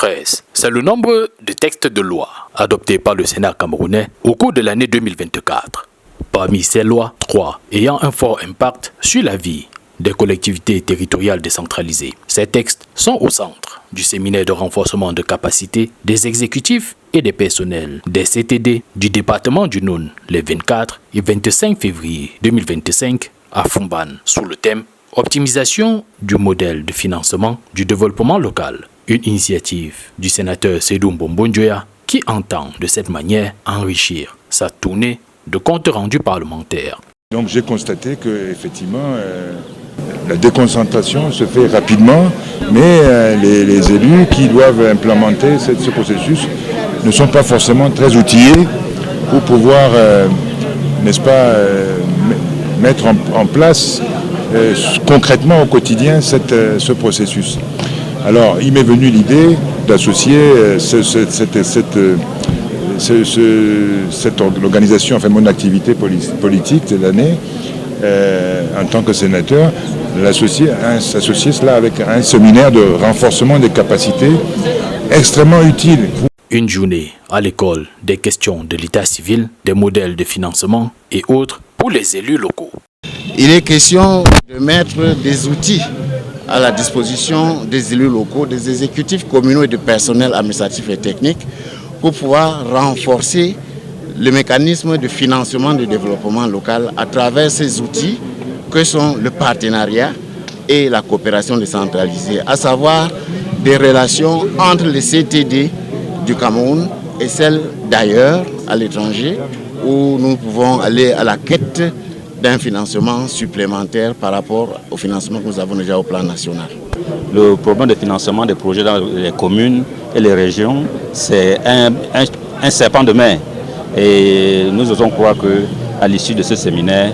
13, c'est le nombre de textes de loi adoptés par le Sénat camerounais au cours de l'année 2024. Parmi ces lois, 3 ayant un fort impact sur la vie des collectivités territoriales décentralisées. Ces textes sont au centre du séminaire de renforcement de capacité des exécutifs et des personnels des CTD du département du Noun les 24 et 25 février 2025 à Fumban sous le thème « Optimisation du modèle de financement du développement local », une initiative du sénateur Seydou Mbombo Njoya qui entend de cette manière enrichir sa tournée de comptes rendus parlementaires. Donc j'ai constaté qu'effectivement, la déconcentration se fait rapidement, mais les élus qui doivent implémenter ce processus ne sont pas forcément très outillés pour pouvoir, n'est-ce pas, mettre en place concrètement au quotidien ce processus. Alors il m'est venu l'idée d'associer cette organisation, enfin mon activité politique de l'année, en tant que sénateur, s'associer cela avec un séminaire de renforcement des capacités extrêmement utile. Une journée à l'école des questions de l'état civil, des modèles de financement et autres pour les élus locaux. Il est question de mettre des outils à la disposition des élus locaux, des exécutifs communaux et du personnel administratif et technique pour pouvoir renforcer le mécanisme de financement du développement local à travers ces outils que sont le partenariat et la coopération décentralisée, à savoir des relations entre les CTD du Cameroun et celles d'ailleurs à l'étranger où nous pouvons aller à la quête d'un financement supplémentaire par rapport au financement que nous avons déjà au plan national. Le problème de financement des projets dans les communes et les régions, c'est un serpent de mer. Et nous osons croire qu'à l'issue de ce séminaire,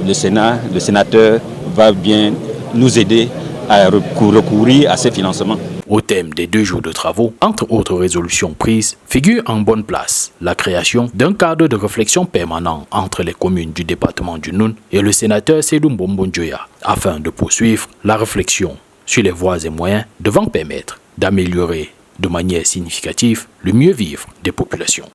le sénateur va bien nous aider à recourir à ces financements. Au thème des 2 jours de travaux, entre autres résolutions prises, figure en bonne place la création d'un cadre de réflexion permanent entre les communes du département du Noun et le sénateur Seydou Mbombo Njoya, afin de poursuivre la réflexion sur les voies et moyens devant permettre d'améliorer de manière significative le mieux vivre des populations.